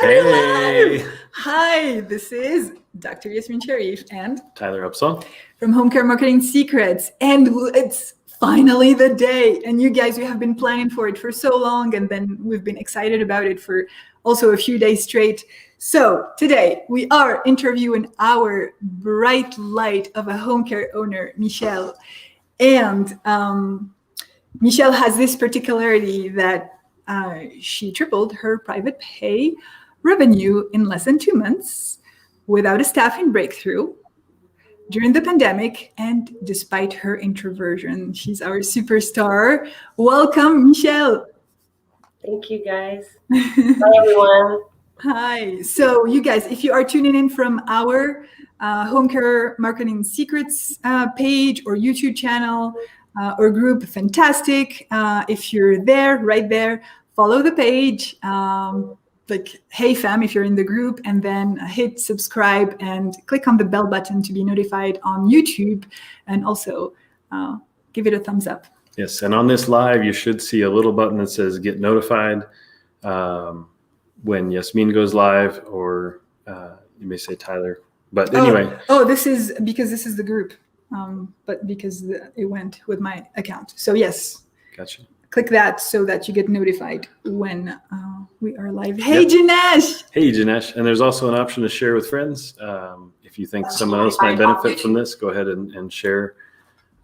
Hey. Live! Hi, this is Dr. Yasmin Sharif and Tyler Upsall from Home Care Marketing Secrets. And it's finally the day. And you guys, we have been planning for it for so long, and then we've been excited about it for also a few days straight. So today we are interviewing our bright light of a home care owner, Michele. And Michele has this particularity that she tripled her private pay revenue in less than 2 months without a staffing breakthrough during the pandemic and despite her introversion. She's our superstar. Welcome, Michele. Thank you, guys. Hi, everyone. Hi. So you guys, if you are tuning in from our Home Care Marketing Secrets page or YouTube channel or group, fantastic. If you're there, right there, follow the page. Like, hey fam, if you're in the group, and then hit subscribe and click on the bell button to be notified on YouTube, and also give it a thumbs up. Yes, and on this live, you should see a little button that says get notified when Yasmin goes live, or you may say Tyler. But anyway. Oh, this is because this is the group, but because it went with my account. So yes. Gotcha. Click that so that you get notified when we are live. Hey, Janesh! Hey, Janesh. And there's also an option to share with friends. If you think someone else might benefit from this, go ahead and share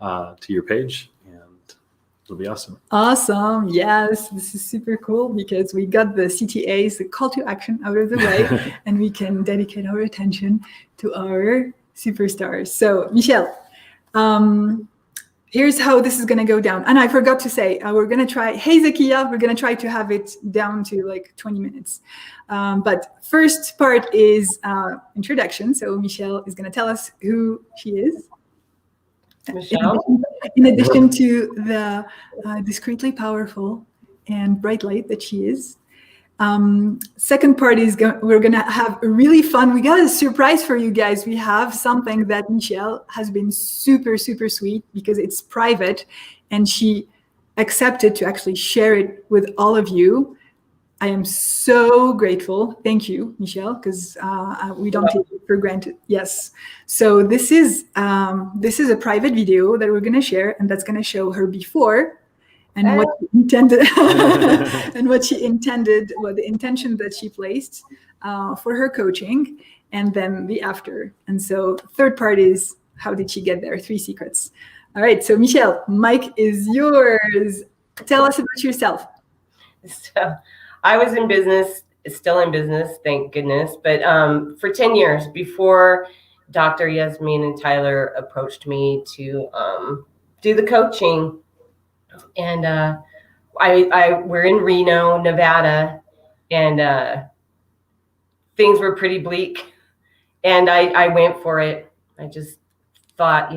to your page, and it'll be awesome. Awesome. Yes, this is super cool because we got the CTAs, the call to action, out of the way, and we can dedicate our attention to our superstars. So, Michele, here's how this is going to go down. And I forgot to say, we're going to try, hey, Zakia, we're going to try to have it down to like 20 minutes. But first part is introduction. So Michele is going to tell us who she is. Michele? In addition to the discreetly powerful and bright light that she is. Second part is we're going to have a really fun, we got a surprise for you guys. We have something that Michele has been super, super sweet because it's private, and she accepted to actually share it with all of you. I am so grateful. Thank you, Michele, because we don't take it for granted. Yes. So this is a private video that we're going to share, and that's going to show her before and what she intended, what the intention that she placed for her coaching, and then the after. And so third part is how did she get there? 3 secrets. All right. So Michele, mic is yours. Tell us about yourself. So I was in business, still in business, thank goodness. But for 10 years before Dr. Yasmin and Tyler approached me to do the coaching. And we're in Reno, Nevada, and things were pretty bleak. And I went for it. I just thought,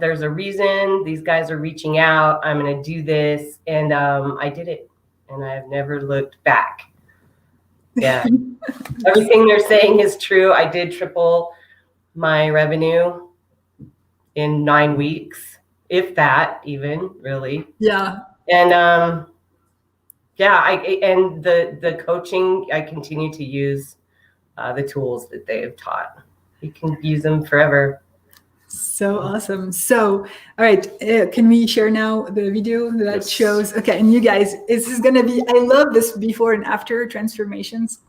there's a reason these guys are reaching out. I'm going to do this. And I did it. And I've never looked back. Yeah. Everything they're saying is true. I did triple my revenue in 9 weeks. If that even, really. Yeah. And the coaching, I continue to use the tools that they have taught. You can use them forever. So awesome. So, all right, can we share now the video that shows? Okay, and you guys, this is gonna be, I love this before and after transformations.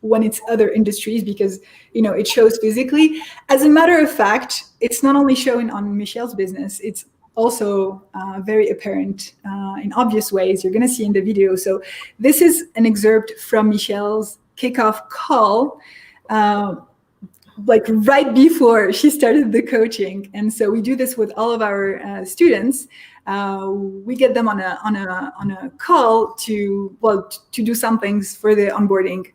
When it's other industries, because it shows physically. As a matter of fact, it's not only showing on Michele's business, it's also very apparent in obvious ways. You're going to see in the video. So this is an excerpt from Michele's kickoff call, like right before she started the coaching. And so we do this with all of our students. We get them on a call to do some things for the onboarding.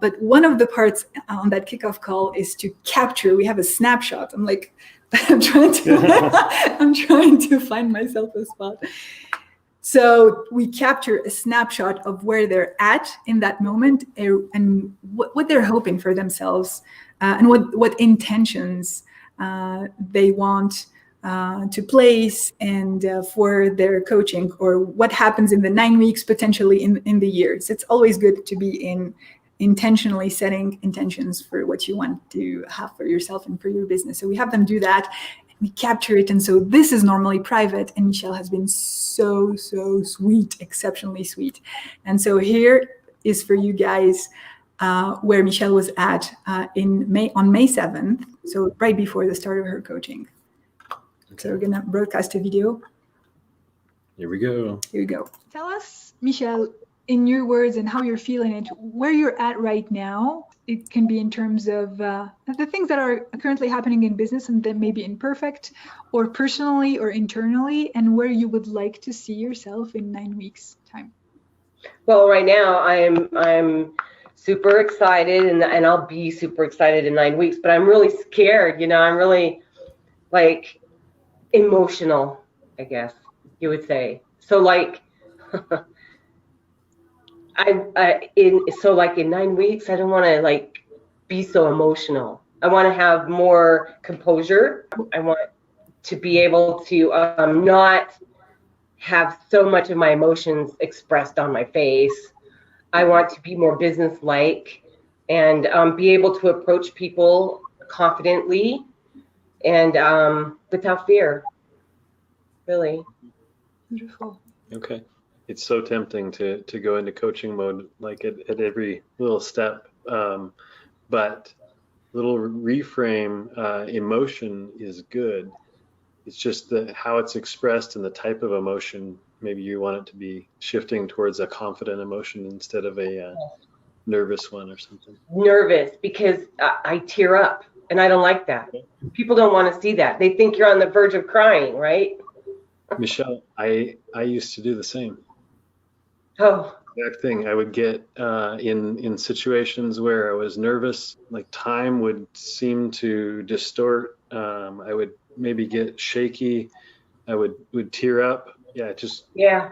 But one of the parts on that kickoff call is to capture. We have a snapshot. I'm like, I'm trying to find myself a spot. So we capture a snapshot of where they're at in that moment, and what they're hoping for themselves, and what intentions they want to place and for their coaching, or what happens in the 9 weeks potentially in the years. It's always good to be intentionally setting intentions for what you want to have for yourself and for your business. So we have them do that, and we capture it. And so this is normally private, and Michele has been so sweet, exceptionally sweet. And so here is for you guys where Michele was at on May 7th, so right before the start of her coaching. So we're going to broadcast a video. Here we go. Here we go. Tell us, Michele, in your words and how you're feeling it, where you're at right now. It can be in terms of the things that are currently happening in business and that may be imperfect, or personally or internally, and where you would like to see yourself in 9 weeks' time. Well, right now I'm super excited, and I'll be super excited in 9 weeks, but I'm really scared. I'm really emotional, I guess you would say. So in 9 weeks, I don't want to be so emotional. I want to have more composure. I want to be able to not have so much of my emotions expressed on my face. I want to be more business-like and be able to approach people confidently and without fear, really. Beautiful. Okay. It's so tempting to go into coaching mode, at every little step. But little reframe, emotion is good. It's just how it's expressed and the type of emotion. Maybe you want it to be shifting towards a confident emotion instead of a nervous one or something. Nervous, because I tear up, and I don't like that. People don't want to see that. They think you're on the verge of crying, right? Michele, I used to do the same. Oh. Exact thing. I would get in situations where I was nervous, time would seem to distort. I would maybe get shaky. I would tear up. Yeah.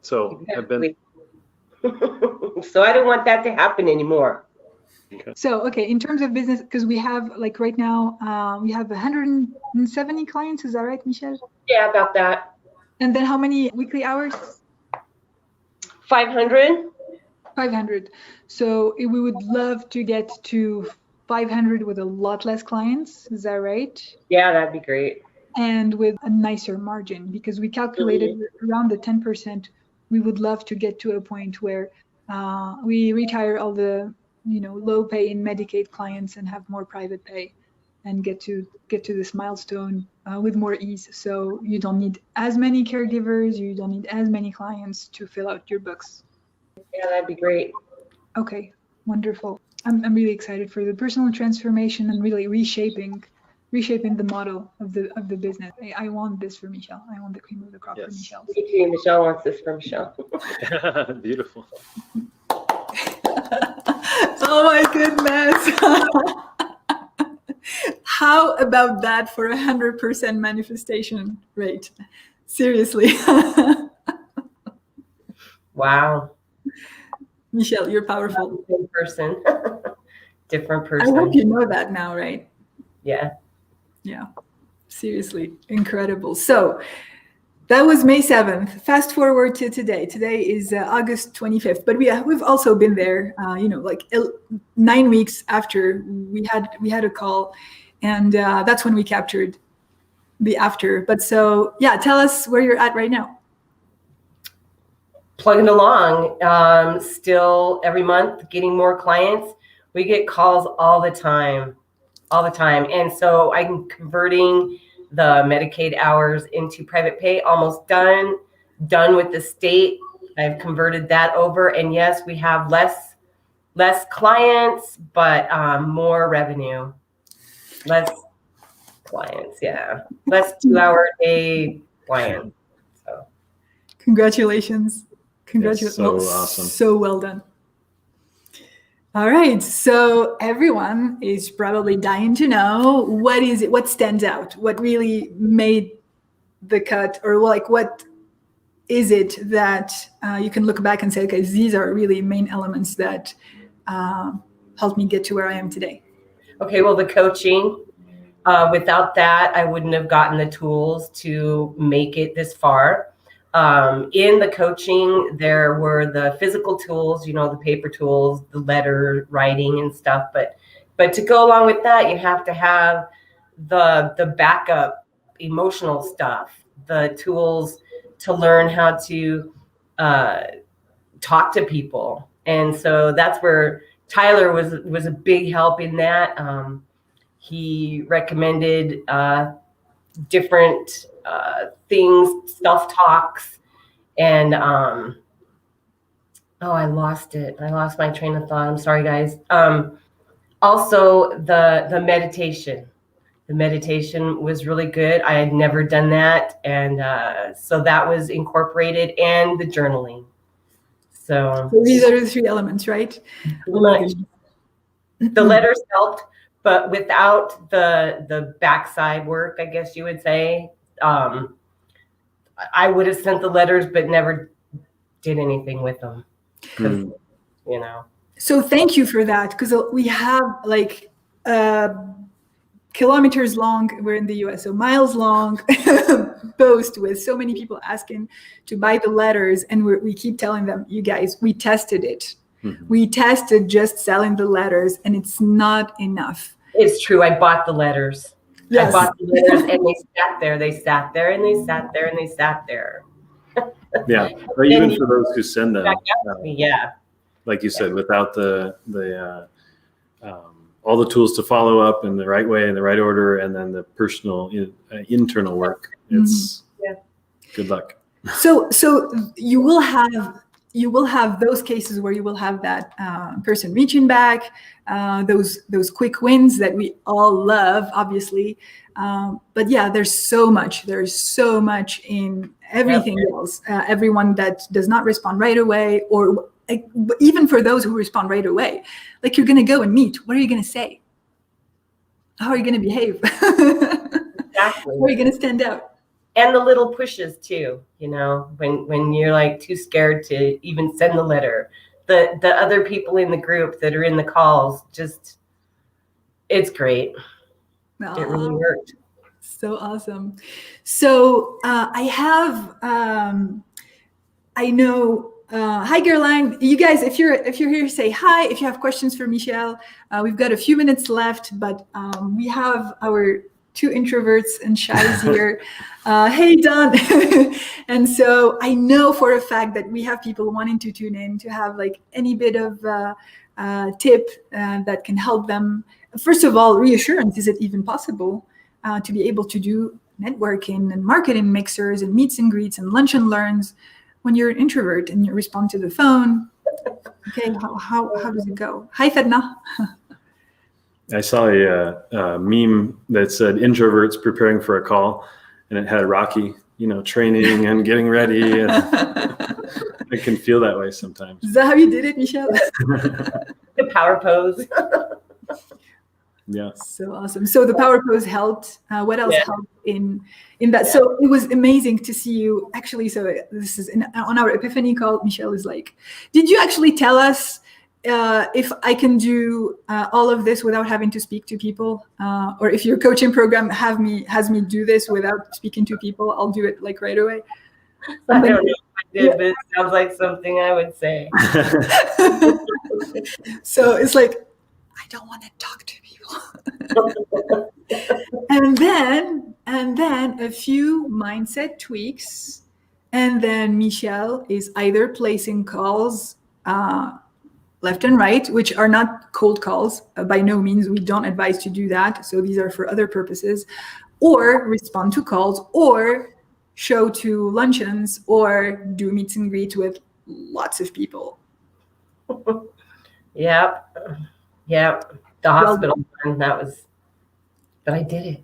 So exactly. I've been. So I don't want that to happen anymore. Okay. So, in terms of business, because we have right now, we have 170 clients. Is that right, Michele? Yeah, about that. And then how many weekly hours? 500. 500. So we would love to get to 500 with a lot less clients. Is that right? Yeah, that'd be great. And with a nicer margin, because we calculated around the 10%. We would love to get to a point where we retire all the low pay in Medicaid clients and have more private pay, and get to this milestone with more ease. So you don't need as many caregivers, you don't need as many clients to fill out your books. Yeah, that'd be great. Okay, wonderful. I'm really excited for the personal transformation and really reshaping the model of the business. I want this for Michele. I want the cream of the crop for Michele. Me too. Michele wants this for Michele. Beautiful. Oh my goodness. How about that for 100% manifestation rate? Seriously. Wow. Michele, you're powerful. Same person. Different person. I hope you know that now, right? Yeah. Yeah. Seriously. Incredible. So that was May 7th. Fast forward to today. Today is August 25th. But we've also been there, 9 weeks after we had a call. And that's when we captured the after. But so, tell us where you're at right now. Plugging along, still every month, getting more clients. We get calls all the time. And so I'm converting the Medicaid hours into private pay, almost done with the state. I've converted that over. And yes, we have less clients, but more revenue. Less clients, yeah. Less 2-hour-a-day clients. So. Congratulations. So awesome. So well done. All right. So everyone is probably dying to know what stands out, what really made the cut, or what is it that you can look back and say, okay, these are really main elements that helped me get to where I am today. Okay, well, the coaching, Without that, I wouldn't have gotten the tools to make it this far. In the coaching, there were the physical tools, you know, the paper tools, the letter writing and stuff. But to go along with that, you have to have the backup emotional stuff, the tools to learn how to talk to people. And so that's where Tyler was a big help in that. He recommended different things, self-talks, and I lost it. I lost my train of thought. I'm sorry, guys. Also, the meditation. The meditation was really good. I had never done that, and so that was incorporated, and the journaling. So these are the 3 elements, right? The letters helped, but without the backside work, I guess you would say, I would have sent the letters, but never did anything with them. You know. So thank you for that, because we have like kilometers long, we're in the US, so miles long post with so many people asking to buy the letters, and we keep telling them, you guys, we tested it. We tested just selling the letters, and it's not enough. It's true. I bought the letters. Yes. I bought the letters, and they sat there. They sat there, and they sat there, and they sat there. Yeah, or even for those who send them. Yeah. Like you said, without the all the tools to follow up in the right way, in the right order, and then the personal internal work, it's good luck. So you will have those cases where you will have that person reaching back, those quick wins that we all love, obviously. But yeah, there's so much in everything else. Everyone that does not respond right away, or even for those who respond right away, like you're going to go and meet. What are you going to say? How are you going to behave? Exactly. How are you going to stand out? And the little pushes too, you know, when you're like too scared to even send the letter, the other people in the group that are in the calls, just, it's great. It really worked. So awesome. So I have, I know, hi Gerline, you guys, if you're here, say hi. If you have questions for Michele, we've got a few minutes left, but we have our 2 introverts and shys here. Hey, Don. And so I know for a fact that we have people wanting to tune in to have like any bit of tip that can help them. First of all, reassurance. Is it even possible to be able to do networking and marketing mixers and meets and greets and lunch and learns when you're an introvert and you respond to the phone? Okay, how does it go? Hi, Fedna. I saw a meme that said introverts preparing for a call, and it had Rocky, you know, training and getting ready. And I can feel that way sometimes. Is that how you did it, Michele? The power pose. Yeah. So awesome. So the power pose helped. What else helped in that? Yeah. So it was amazing to see you actually. So this is on our Epiphany call. Michele is like, did you actually tell us if I can do all of this without having to speak to people, or if your coaching program has me do this without speaking to people, I'll do it like right away. I don't know if I did, but it sounds like something I would say. So it's like, I don't want to talk to people. and then a few mindset tweaks, and then Michele is either placing calls left and right, which are not cold calls. By no means, we don't advise to do that. So these are for other purposes, or respond to calls, or show to luncheons, or do meets and greets with lots of people. Yep. The hospital one, that was, but I did it.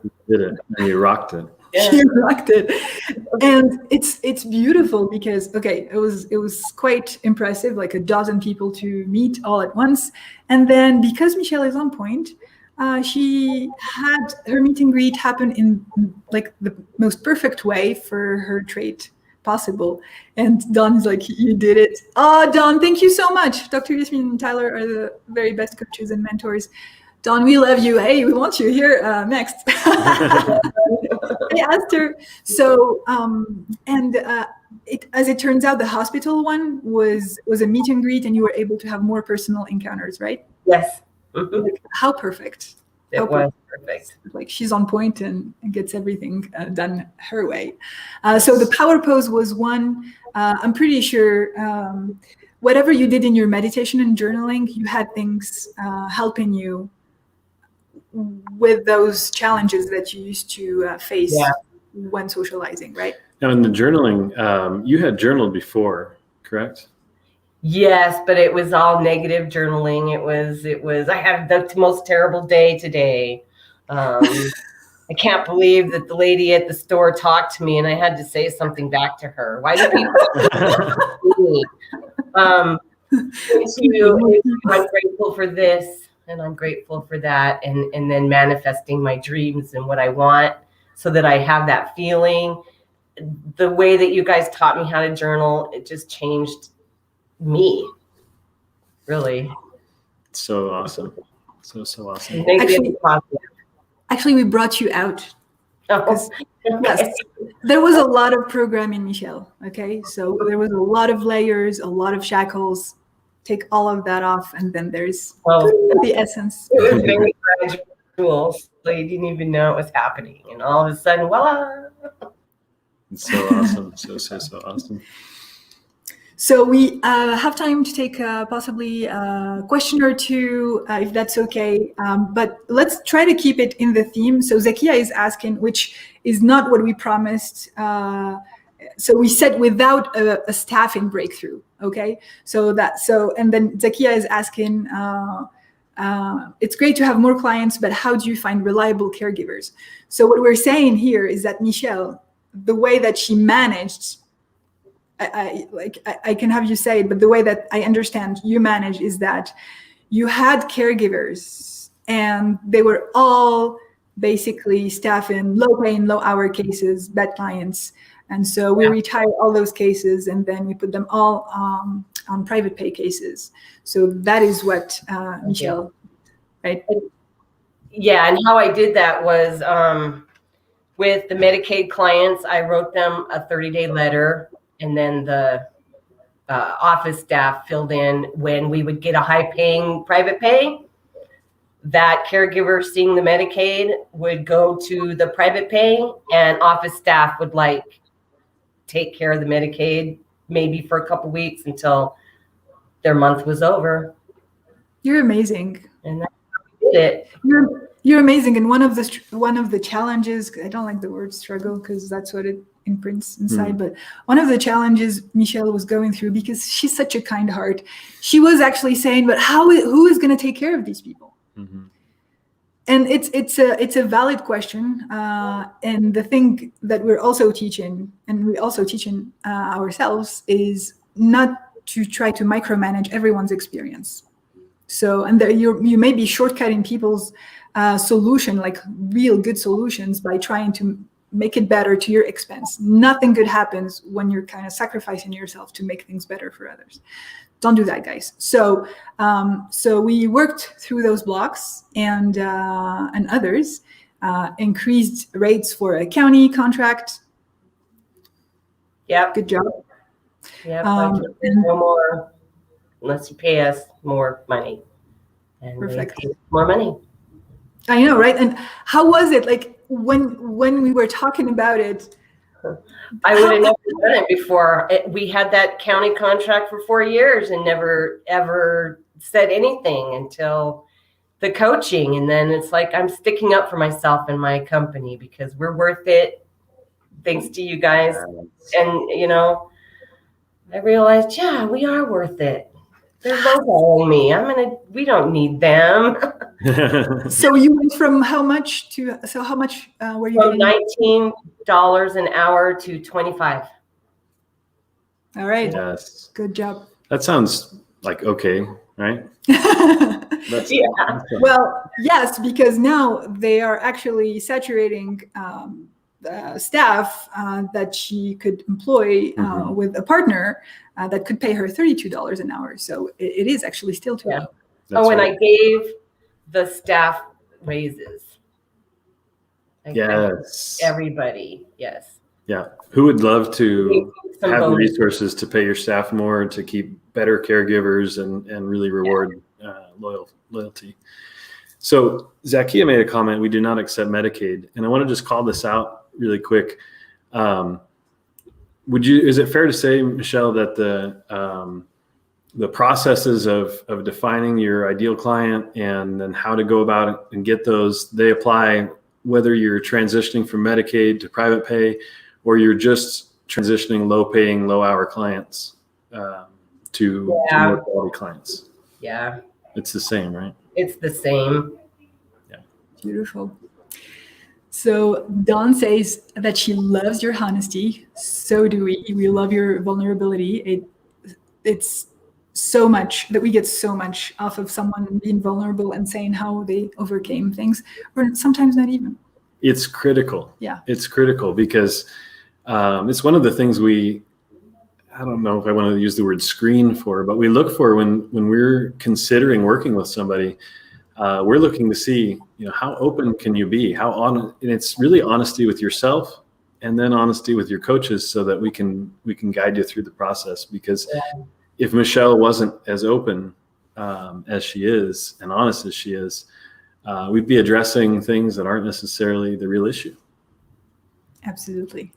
You did it, and you rocked it. Yeah. You rocked it, and it's beautiful because it was quite impressive, like a dozen people to meet all at once, and then because Michele is on point, she had her meet and greet happen in like the most perfect way for her trait possible. And Don's like, you did it. Oh, Don, thank you so much. Dr. Yasmin and Tyler are the very best coaches and mentors. Don, we love you. Hey, we want you here next. Hey, Esther. So, as it turns out, the hospital one was a meet and greet, and you were able to have more personal encounters, right? Yes. Like, how perfect. It was perfect. Like she's on point and gets everything done her way. So the power pose was one. I'm pretty sure whatever you did in your meditation and journaling, you had things helping you with those challenges that you used to face when socializing, right? Now, in the journaling, you had journaled before, correct? Yes, but it was all negative journaling. It was. I had the most terrible day today. I can't believe that the lady at the store talked to me, and I had to say something back to her. Why do people do me? I'm grateful for this, and I'm grateful for that, and then manifesting my dreams and what I want, so that I have that feeling. The way that you guys taught me how to journal, it just changed me, really. So awesome. So awesome. Actually, we brought you out. Oh. Yes, there was a lot of programming, Michele. Okay, so there was a lot of layers, a lot of shackles. Take all of that off, and then there's the essence. It was very gradual, so you didn't even know it was happening, and all of a sudden, voila! It's so awesome. So awesome. So we have time to take possibly a question or two, if that's okay. But let's try to keep it in the theme. So Zakia is asking, which is not what we promised. So we said without a staffing breakthrough. Okay. And then Zakia is asking, it's great to have more clients, but how do you find reliable caregivers? So what we're saying here is that Michele, the way that she managed, I can have you say it, but the way that I understand you manage is that you had caregivers and they were all basically staffing low-paying, low-hour cases, bad clients. And so we retired all those cases and then we put them all on private pay cases. So that is what Michele, right? Yeah, and how I did that was with the Medicaid clients, I wrote them a 30-day letter. And then the office staff filled in when we would get a high-paying private pay. That caregiver seeing the Medicaid would go to the private pay, and office staff would take care of the Medicaid maybe for a couple weeks until their month was over. You're amazing. And that's how we did it. You're amazing. And one of the challenges, I don't like the word struggle because that's what it imprints inside, but one of the challenges Michele was going through, because she's such a kind heart, she was actually saying, but who is going to take care of these people? Mm-hmm. And it's a valid question. And the thing that we're also teaching, and we also teaching ourselves, is not to try to micromanage everyone's experience. So, and you may be shortcutting people's solution, like real good solutions, by trying to make it better to your expense. Nothing good happens when you're kind of sacrificing yourself to make things better for others. Don't do that, guys. So we worked through those blocks and others, increased rates for a county contract. Yep. Good job. Yep. No more unless you pay us more money. And perfect. More money. I know, right? And how was it? Like when we were talking about it, I would have never done it before. We had that county contract for 4 years and never ever said anything until the coaching. And then it's like I'm sticking up for myself and my company because we're worth it. Thanks to you guys. And I realized, yeah, we are worth it. They're lowballing me. We don't need them. So you went from how much were you from getting? $19 an hour to $25. All right. Yes. Good job. That sounds like okay, right? Yeah. Well, yes, because now they are actually saturating staff that she could employ with a partner that could pay her $32 an hour. So it is actually still too low. I gave the staff raises. Yes. Everybody. Yes. Yeah. Who would love to Some have the bonus. resources to pay your staff more, to keep better caregivers and really reward loyalty? So Zakia made a comment, we do not accept Medicaid. And I want to just call this out really quick. Is it fair to say, Michele, that the processes of defining your ideal client and then how to go about it and get those, they apply whether you're transitioning from Medicaid to private pay, or you're just transitioning low-paying, low-hour clients to more quality clients? Yeah. It's the same, right? It's the same. Yeah. Beautiful. So Dawn says that she loves your honesty. So do we. We love your vulnerability. It's so much that we get so much off of someone being vulnerable and saying how they overcame things, or sometimes not even. It's critical. Yeah. It's critical because it's one of the things I don't know if I want to use the word screen for, but we look for when we're considering working with somebody. We're looking to see, how open can you be? And it's really honesty with yourself, and then honesty with your coaches, so that we can guide you through the process. Because if Michele wasn't as open as she is and honest as she is, we'd be addressing things that aren't necessarily the real issue. Absolutely.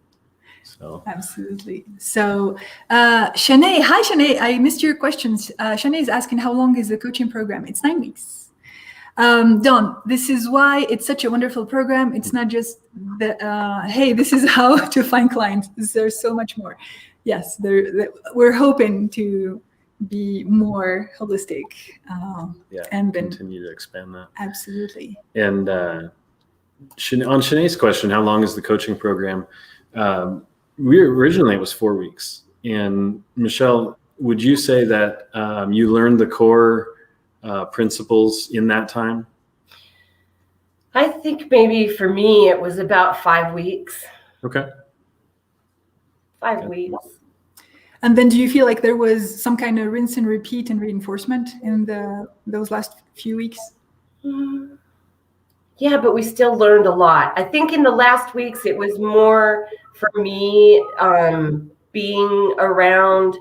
So. Absolutely. So, Shanae, hi Shanae, I missed your questions. Shanae is asking, how long is the coaching program? It's 9 weeks. Dawn, this is why it's such a wonderful program. It's not just hey, this is how to find clients. There's so much more. Yes, we're hoping to be more holistic. And then continue to expand that. Absolutely. And on Shanae's question, how long is the coaching program? Originally it was 4 weeks. And Michele, would you say that you learned the core principles in that time? I think maybe for me it was about 5 weeks. Okay. 5 weeks. And then do you feel like there was some kind of rinse and repeat and reinforcement in those last few weeks? Yeah, but we still learned a lot. I think in the last weeks it was more for me being around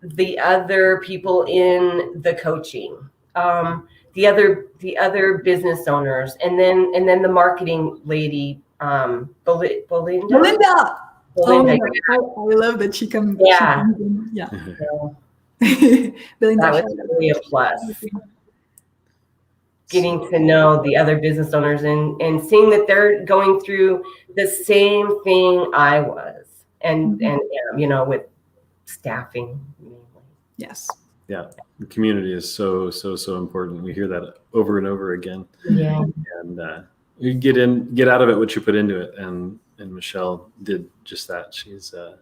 the other people in the coaching, the other business owners, and then the marketing lady, Belinda. Oh, I love that she comes. Yeah. Yeah. Belinda, that was really a plus. Getting to know the other business owners and seeing that they're going through the same thing I was, and with staffing. Yes. Yeah, the community is so important. We hear that over and over again. Yeah. And you get out of it what you put into it, and Michele did just that. She's a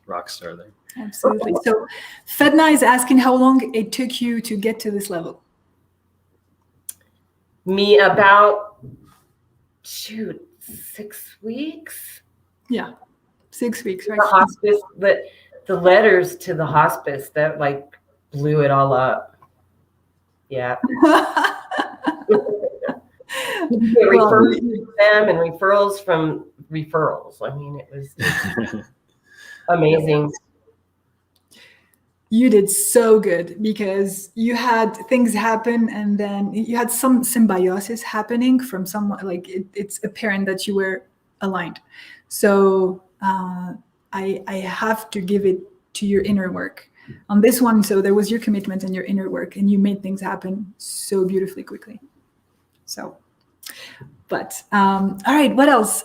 rock star there. Absolutely. So Fedna is asking how long it took you to get to this level. Me about 6 weeks. Yeah, 6 weeks, right? The hospice, but the letters to the hospice that blew it all up. Yeah. Referrals from them and referrals from referrals. I mean, it was amazing. You did so good because you had things happen, and then you had some symbiosis happening from someone. It's apparent that you were aligned. So I have to give it to your inner work on this one. So there was your commitment and your inner work, and you made things happen so beautifully quickly. So, but all right, what else?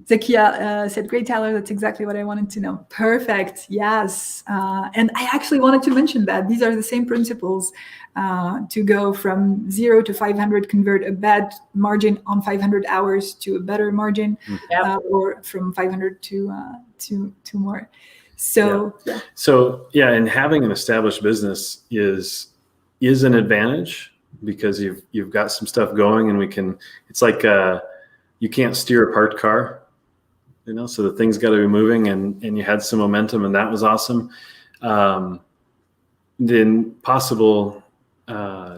Zakia said, great, Tyler. That's exactly what I wanted to know. Perfect. Yes. And I actually wanted to mention that these are the same principles to go from 0 to 500, convert a bad margin on 500 hours to a better margin, or from 500 to more. So, yeah. So, yeah, and having an established business is an advantage because you've got some stuff going, and it's like you can't steer a parked car, so the thing's got to be moving, and you had some momentum, and that was awesome. Then possible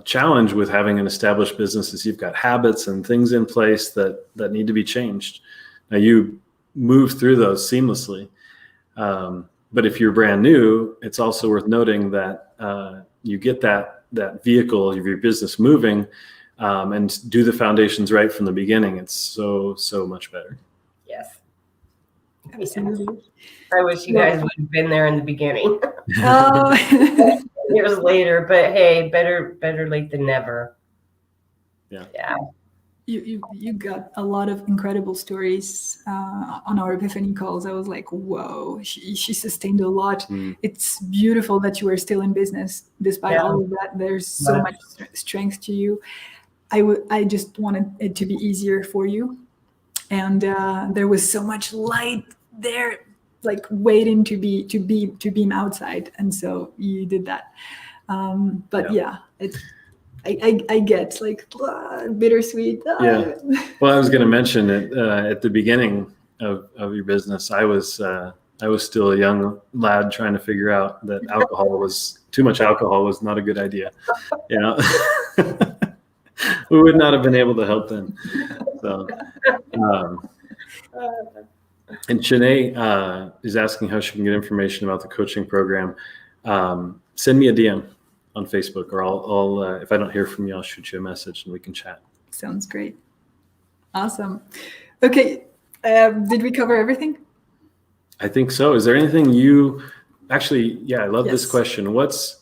challenge with having an established business is you've got habits and things in place that need to be changed. Now you move through those seamlessly. But if you're brand new, it's also worth noting that you get that vehicle of your business moving and do the foundations right from the beginning. It's so much better. Yes. Absolutely. I wish you guys would have been there in the beginning. Oh. Years later, but hey, better late than never. Yeah. You got a lot of incredible stories on our Epiphany calls. I was like, whoa, she sustained a lot. It's beautiful that you are still in business despite all of that. There's so much strength to you. I just wanted it to be easier for you, and there was so much light there, like waiting to beam outside, and so you did that. But it's. I get like bittersweet. Yeah. Well, I was going to mention it at the beginning of your business. I was still a young lad trying to figure out that too much alcohol was not a good idea. You know, we would not have been able to help then. So, and Shanae is asking how she can get information about the coaching program. Send me a DM on Facebook, or I'll if I don't hear from you, I'll shoot you a message and we can chat. Sounds great. Awesome. Okay. Did we cover everything? I think so. Is there anything you actually, I love this question. What's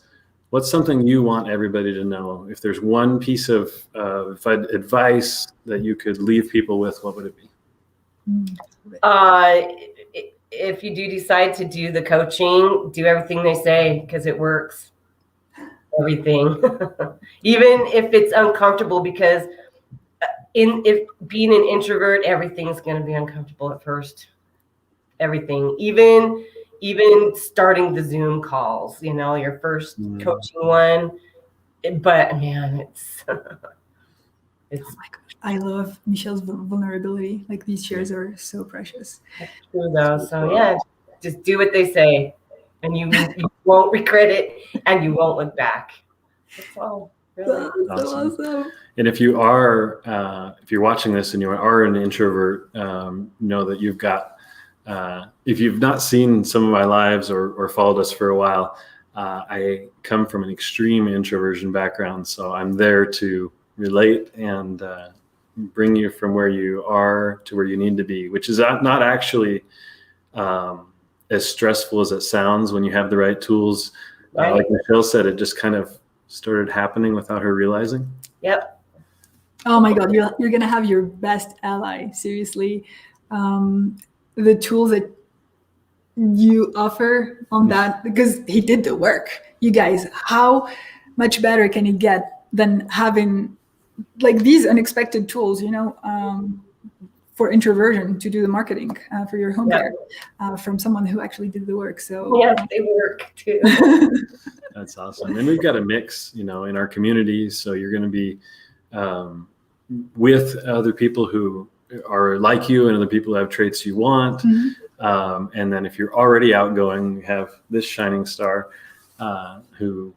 something you want everybody to know? If there's one piece of advice that you could leave people with, what would it be? If you do decide to do the coaching, do everything they say, because it works. Everything, even if it's uncomfortable, because if being an introvert, everything's going to be uncomfortable at first. Everything, even starting the Zoom calls, your first coaching one. But man, it's oh my gosh, I love Michele's vulnerability. Like, these shares are so precious. That's true though. So just do what they say, and you won't regret it, and you won't look back. That's all. Really. Awesome. And if you're watching this and you are an introvert, know that you've got. If you've not seen some of my lives or followed us for a while, I come from an extreme introversion background, so I'm there to relate and bring you from where you are to where you need to be, which is not actually as stressful as it sounds when you have the right tools. Right. Like Michele said, it just kind of started happening without her realizing. Yep. Oh my God, you're gonna have your best ally. Seriously, the tools that you offer on that, because he did the work. You guys, how much better can it get than having like these unexpected tools? For introversion, to do the marketing for your home care from someone who actually did the work. So they work too. That's awesome. And we've got a mix, in our community. So you're going to be with other people who are like you and other people who have traits you want. Mm-hmm. And then if you're already outgoing, you have this shining star who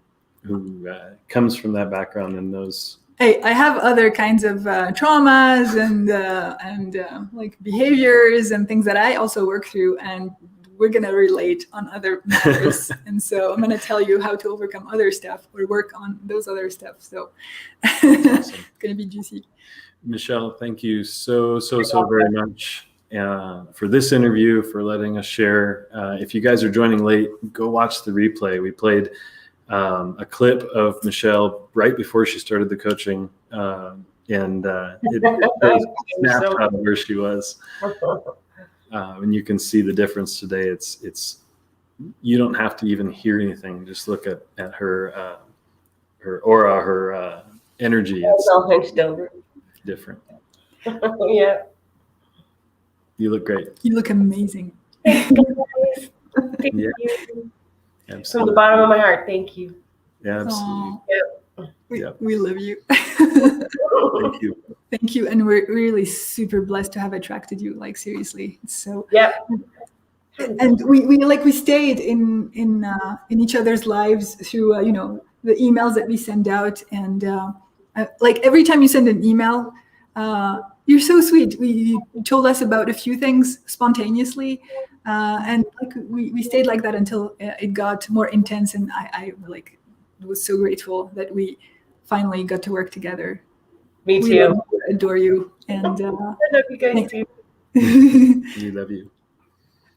comes from that background and knows. Hey, I have other kinds of traumas and like behaviors and things that I also work through, and we're going to relate on other matters. And so I'm going to tell you how to overcome other stuff or work on those other stuff. So it's going to be juicy. Michele, thank you so very much for this interview, for letting us share. If you guys are joining late, go watch the replay. We played a clip of Michele right before she started the coaching, and it was a snapshot of where she was. And you can see the difference today. It's you don't have to even hear anything. Just look at her aura, her energy. It's all hunched over. Different. Yeah. You look great. You look amazing. Thank you. Absolutely. From the bottom of my heart, thank you. Yeah, absolutely. We love you. Thank you. Thank you, and we're really super blessed to have attracted you. Like, seriously, so. And we stayed in each other's lives through the emails that we send out. And like every time you send an email, you're so sweet. You told us about a few things spontaneously, and like we stayed like that until it got more intense. And I like was so grateful that we finally got to work together. Me too. We love you, adore you, and I love you guys too. We love you.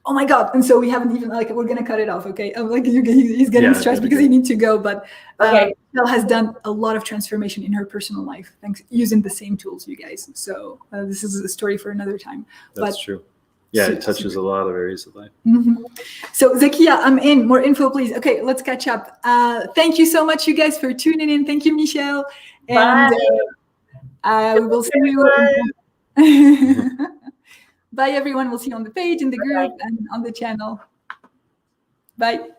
Oh my God. And so we haven't even, like, we're going to cut it off. Okay. Like he's getting stressed because he needs to go, but Michele has done a lot of transformation in her personal life, thanks using the same tools, you guys. So this is a story for another time. That's true. Yeah. It touches a lot of areas of life. So Zakia, I'm in. More info, please. Okay. Let's catch up. Thank you so much, you guys, for tuning in. Thank you, Michele. And we will see you. Bye, everyone. We'll see you on the page, in the group, and on the channel. Bye.